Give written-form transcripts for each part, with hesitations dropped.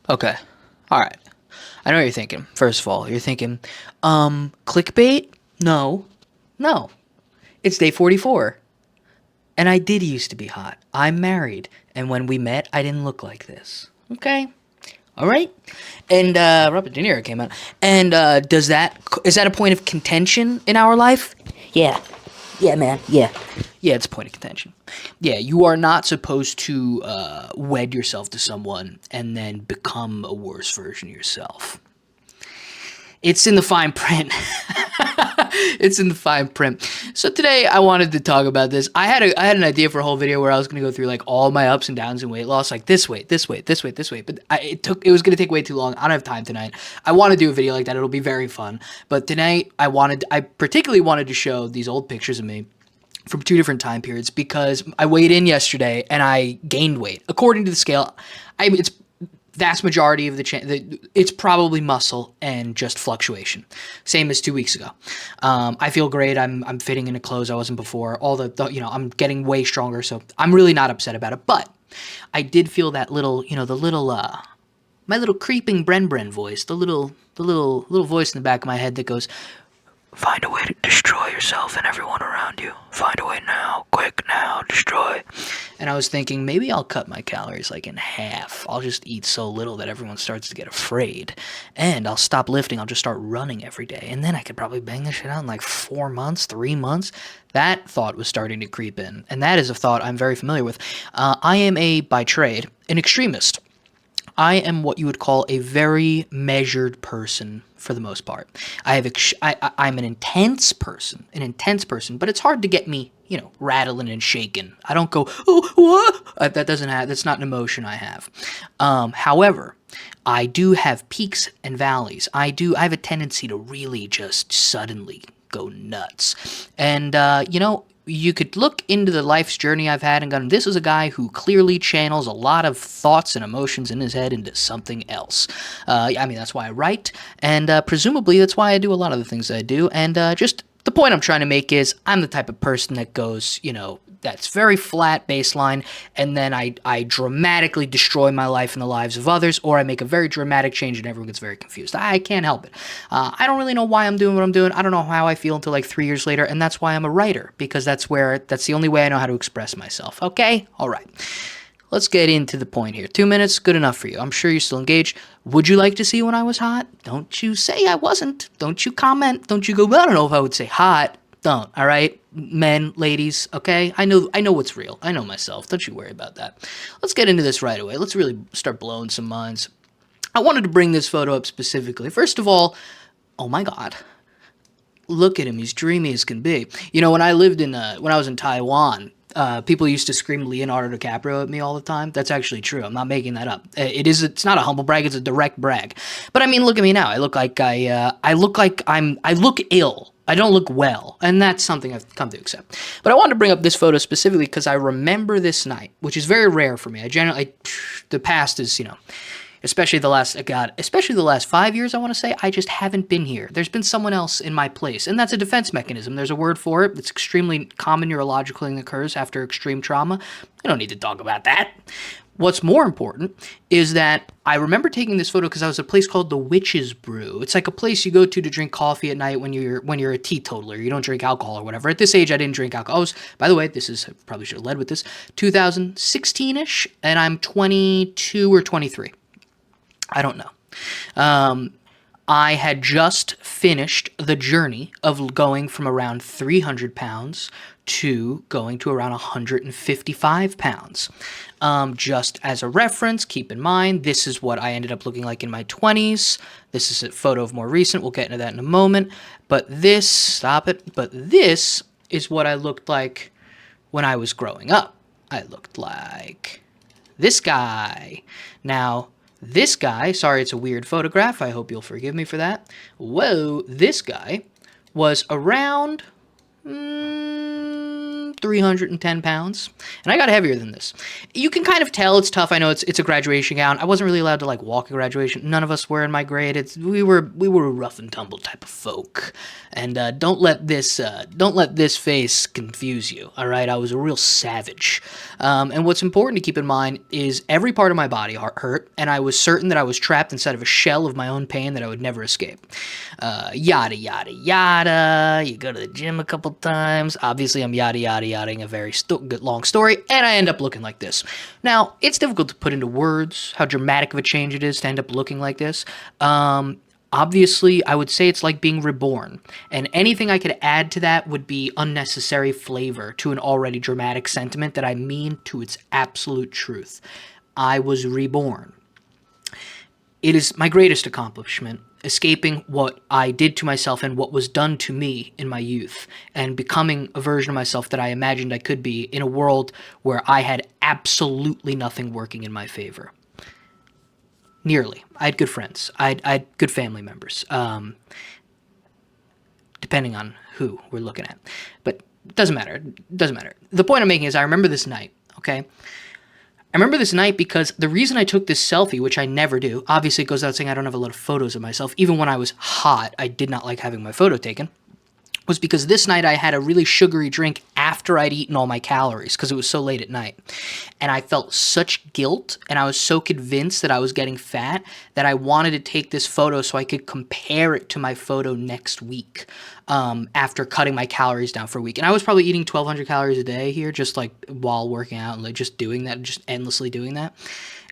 Okay. All right. I know what you're thinking. First of all, you're thinking, clickbait? No. No. It's day 44. And I did used to be hot. I'm married. And when we met, I didn't look like this. Okay? All right? And Robert De Niro came out. And is that a point of contention in our life? Yeah. Yeah, man. Yeah. Yeah, it's a point of contention. Yeah, you are not supposed to wed yourself to someone and then become a worse version of yourself. It's in the fine print. It's in the fine print. So today I wanted to talk about this. I had an idea for a whole video where I was going to go through like all my ups and downs in weight loss, like this weight, this weight, this weight, this weight. But it was going to take way too long. I don't have time tonight. I want to do a video like that. It'll be very fun. But tonight I particularly wanted to show these old pictures of me from two different time periods because I weighed in yesterday and I gained weight. According to the scale, it's vast majority of it's probably muscle and just fluctuation. Same as 2 weeks ago. I feel great. I'm fitting into clothes I wasn't before. I'm getting way stronger, so I'm really not upset about it. But I did feel that little, my little creeping Bren voice, the little voice in the back of my head that goes, find a way to destroy yourself and everyone around you. Find a way now. Quick now. Destroy. And I was thinking, maybe I'll cut my calories like in half. I'll just eat so little that everyone starts to get afraid. And I'll stop lifting. I'll just start running every day. And then I could probably bang this shit out in like 4 months, 3 months. That thought was starting to creep in. And that is a thought I'm very familiar with. I am by trade, an extremist. I am what you would call a very measured person for the most part. I'm an intense person, but it's hard to get me, rattling and shaking. I don't go, oh, what? That's not an emotion I have. However, I do have peaks and valleys. I have a tendency to really just suddenly go nuts. And, you could look into the life's journey I've had and go, this is a guy who clearly channels a lot of thoughts and emotions in his head into something else. That's why I write, and presumably that's why I do a lot of the things I do. And just the point I'm trying to make is I'm the type of person that goes, that's very flat baseline, and then I dramatically destroy my life and the lives of others, or I make a very dramatic change and everyone gets very confused. I can't help it. I don't really know why I'm doing what I'm doing. I don't know how I feel until like 3 years later, and that's why I'm a writer, because that's the only way I know how to express myself. Okay? All right. Let's get into the point here. 2 minutes, good enough for you. I'm sure you're still engaged. Would you like to see when I was hot? Don't you say I wasn't. Don't you comment. Don't you go, well, I don't know if I would say hot. Don't, all right? Men, ladies, okay? I know what's real. I know myself. Don't you worry about that. Let's get into this right away. Let's really start blowing some minds. I wanted to bring this photo up specifically. First of all, oh my God. Look at him. He's dreamy as can be. When I was in Taiwan, people used to scream Leonardo DiCaprio at me all the time. That's actually true. I'm not making that up. It's not a humble brag. It's a direct brag. But I mean, look at me now. I look ill. I don't look well, and that's something I've come to accept. But I wanted to bring up this photo specifically because I remember this night, which is very rare for me. The past is, especially the last 5 years, I want to say, I just haven't been here. There's been someone else in my place, and that's a defense mechanism. There's a word for it. It's extremely common neurologically and occurs after extreme trauma. I don't need to talk about that. What's more important is that I remember taking this photo because I was at a place called the Witch's Brew. It's like a place you go to drink coffee at night when you're a teetotaler. You don't drink alcohol or whatever. At this age, I didn't drink alcohol. By the way, I probably should have led with this, 2016-ish, and I'm 22 or 23. I don't know. I had just finished the journey of going from around 300 pounds to going to around 155 pounds. Just as a reference, keep in mind, this is what I ended up looking like in my 20s. This is a photo of more recent. We'll get into that in a moment. But this is what I looked like when I was growing up. I looked like this guy. Now, this guy, sorry it's a weird photograph, I hope you'll forgive me for that. Whoa, this guy was around 310 pounds. And I got heavier than this. You can kind of tell it's tough. I know it's a graduation gown. I wasn't really allowed to like walk a graduation. None of us were in my grade. We were a rough and tumble type of folk. And don't let this face confuse you. All right, I was a real savage. And what's important to keep in mind is every part of my body hurt, and I was certain that I was trapped inside of a shell of my own pain that I would never escape. Yada yada yada. You go to the gym a couple times. Obviously, I'm yada yada yadaing a very long story, and I end up looking like this. Now, it's difficult to put into words how dramatic of a change it is to end up looking like this. Obviously, I would say it's like being reborn, and anything I could add to that would be unnecessary flavor to an already dramatic sentiment that I mean to its absolute truth. I was reborn. It is my greatest accomplishment, escaping what I did to myself and what was done to me in my youth, and becoming a version of myself that I imagined I could be in a world where I had absolutely nothing working in my favor. Nearly. I had good friends. I had good family members, depending on who we're looking at. But it doesn't matter. It doesn't matter. The point I'm making is I remember this night, okay? I remember this night because the reason I took this selfie, which I never do, obviously it goes without saying I don't have a lot of photos of myself. Even when I was hot, I did not like having my photo taken. Was because this night I had a really sugary drink after I'd eaten all my calories because it was so late at night. And I felt such guilt, and I was so convinced that I was getting fat that I wanted to take this photo so I could compare it to my photo next week after cutting my calories down for a week. And I was probably eating 1,200 calories a day here, just like while working out and like just doing that, just endlessly doing that.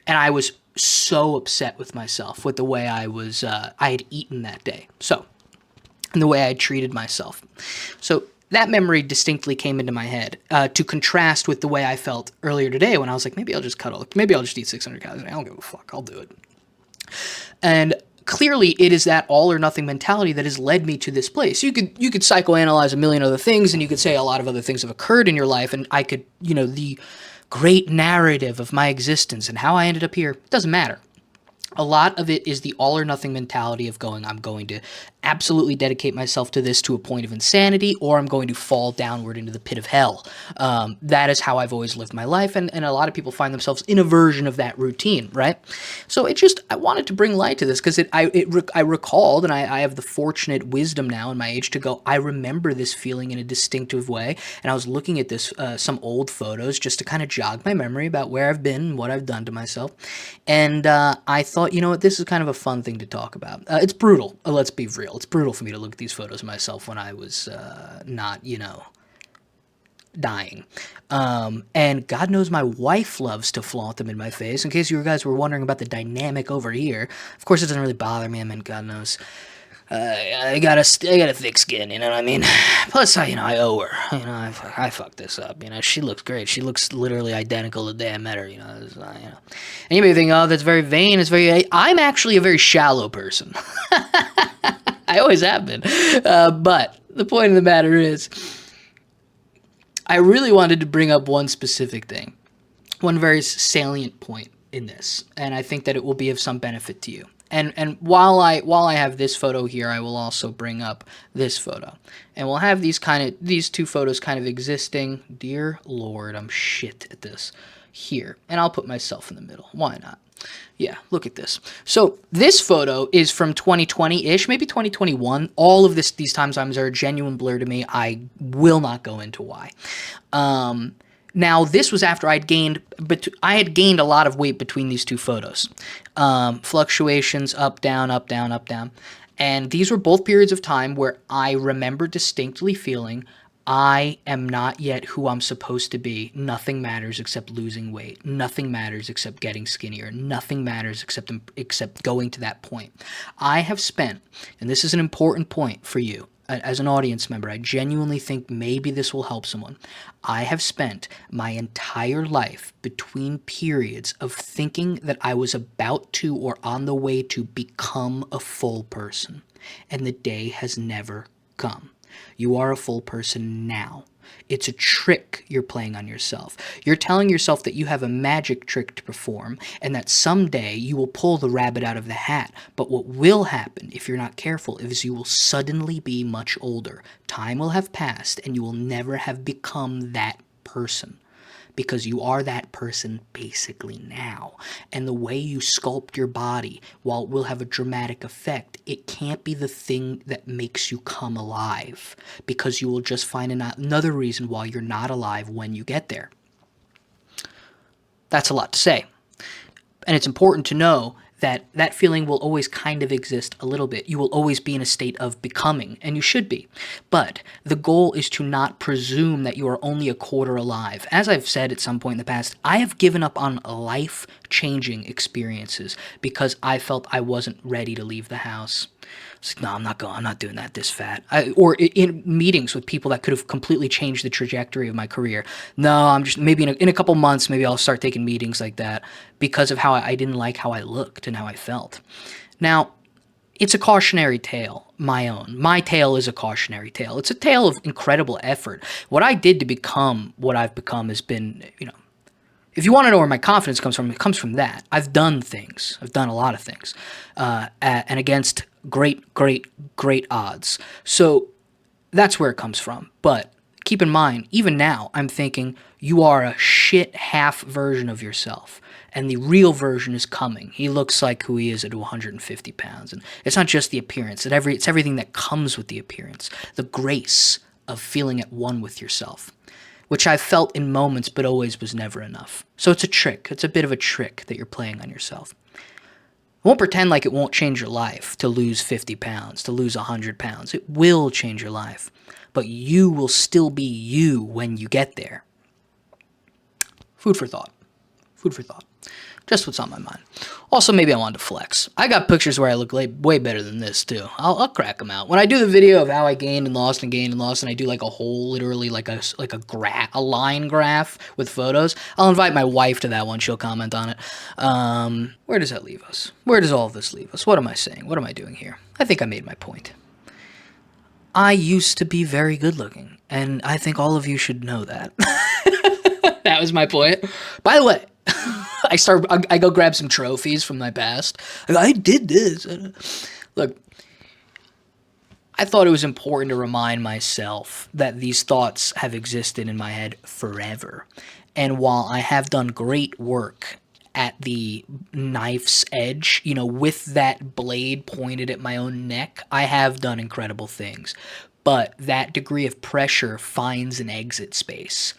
And I was so upset with myself with the way I had eaten that day. And the way I treated myself. So that memory distinctly came into my head to contrast with the way I felt earlier today when I was like, maybe I'll just eat 600 calories. I don't give a fuck. I'll do it. And clearly it is that all or nothing mentality that has led me to this place. You could psychoanalyze a million other things, and you could say a lot of other things have occurred in your life, and I could, the great narrative of my existence and how I ended up here, doesn't matter. A lot of it is the all or nothing mentality of going, I'm going to absolutely dedicate myself to this to a point of insanity, or I'm going to fall downward into the pit of hell. That is how I've always lived my life, and a lot of people find themselves in a version of that routine, right? So I wanted to bring light to this because I recalled, and I have the fortunate wisdom now in my age to go, I remember this feeling in a distinctive way, and I was looking at some old photos just to kind of jog my memory about where I've been and what I've done to myself, and I thought, you know what, this is kind of a fun thing to talk about. It's brutal. Let's be real. It's brutal for me to look at these photos of myself when I was not, dying. And God knows my wife loves to flaunt them in my face. In case you guys were wondering about the dynamic over here, of course it doesn't really bother me. I mean, God knows. I got a thick skin, you know what I mean? Plus, I owe her. I fucked this up. She looks great. She looks literally identical the day I met her. And you may think, oh, that's very vain. I'm actually a very shallow person. I always have been. But the point of the matter is, I really wanted to bring up one specific thing, one very salient point in this, and I think that it will be of some benefit to you. And while I have this photo here, I will also bring up this photo. And we'll have these two photos kind of existing. Dear Lord, I'm shit at this. Here. And I'll put myself in the middle. Why not? Yeah, look at this. So this photo is from 2020-ish, maybe 2021. All of these times are a genuine blur to me. I will not go into why. Now, this was after I had gained a lot of weight between these two photos. Fluctuations, up, down, up, down, up, down. And these were both periods of time where I remember distinctly feeling I am not yet who I'm supposed to be. Nothing matters except losing weight. Nothing matters except getting skinnier. Nothing matters except going to that point. I have spent, and this is an important point for you, as an audience member, I genuinely think maybe this will help someone. I have spent my entire life between periods of thinking that I was about to or on the way to become a full person, and the day has never come. You are a full person now. It's a trick you're playing on yourself. You're telling yourself that you have a magic trick to perform and that someday you will pull the rabbit out of the hat. But what will happen if you're not careful is you will suddenly be much older. Time will have passed and you will never have become that person. Because you are that person basically now. And the way you sculpt your body, while it will have a dramatic effect, it can't be the thing that makes you come alive. Because you will just find another reason why you're not alive when you get there. That's a lot to say. And it's important to know that that feeling will always kind of exist a little bit. You will always be in a state of becoming, and you should be. But the goal is to not presume that you are only a quarter alive. As I've said at some point in the past, I have given up on life-changing experiences because I felt I wasn't ready to leave the house. It's like, no, I'm not doing that this fat. Or in meetings with people that could have completely changed the trajectory of my career. No, I'm just, maybe in a couple months, maybe I'll start taking meetings like that because of how I didn't like how I looked and how I felt. Now, it's a cautionary tale, my own. My tale is a cautionary tale. It's a tale of incredible effort. What I did to become what I've become has been, if you want to know where my confidence comes from, it comes from that. I've done things. I've done a lot of things. And against great odds. So that's where it comes from. But keep in mind, even now, I'm thinking you are a shit half version of yourself. And the real version is coming. He looks like who he is at 150 pounds. And it's not just the appearance. It's everything that comes with the appearance. The grace of feeling at one with yourself. Which I felt in moments, but always was never enough. So it's a trick. It's a bit of a trick that you're playing on yourself. I won't pretend like it won't change your life to lose 50 pounds, to lose 100 pounds. It will change your life. But you will still be you when you get there. Food for thought. Food for thought. Just what's on my mind. Also, maybe I wanted to flex. I got pictures where I look way better than this, too. I'll crack them out. When I do the video of how I gained and lost, and I do like a whole, literally like a line graph with photos, I'll invite my wife to that one. She'll comment on it. Where does that leave us? Where does all of this leave us? What am I saying? What am I doing here? I think I made my point. I used to be very good looking, and I think all of you should know that. That was my point. By the way, I go grab some trophies from my past. I did this. Look, I thought it was important to remind myself that these thoughts have existed in my head forever. And while I have done great work at the knife's edge, with that blade pointed at my own neck, I have done incredible things. But that degree of pressure finds an exit space.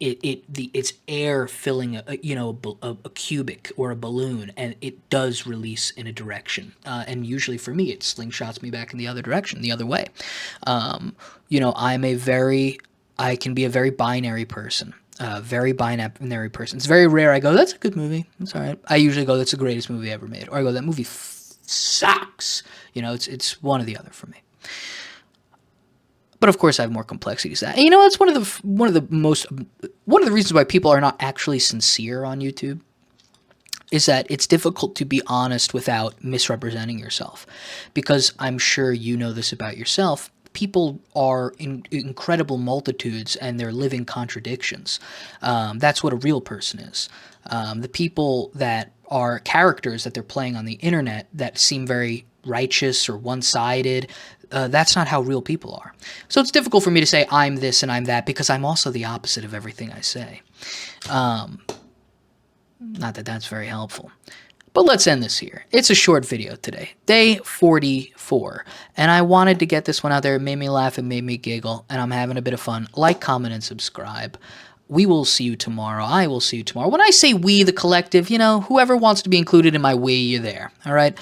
It's air filling a cubic or a balloon, and it does release in a direction. And usually for me, it slingshots me back in the other direction, the other way. I can be a very binary person. Very binary person. It's very rare I go, that's a good movie. It's all right. I usually go, that's the greatest movie ever made. Or I go, that movie sucks. It's one or the other for me. But of course, I have more complexities than that. And that's one of the reasons why people are not actually sincere on YouTube. Is that it's difficult to be honest without misrepresenting yourself, because I'm sure you know this about yourself. People are in incredible multitudes, and they're living contradictions. That's what a real person is. The people that are characters that they're playing on the internet that seem very righteous or one-sided, that's not how real people are. So it's difficult for me to say I'm this and I'm that, because I'm also the opposite of everything I say. Not that that's very helpful. But let's end this here. It's a short video today. Day 44. And I wanted to get this one out there. It made me laugh. It made me giggle. And I'm having a bit of fun. Like, comment, and subscribe. We will see you tomorrow. I will see you tomorrow. When I say we, the collective, whoever wants to be included in my we, you're there. All right?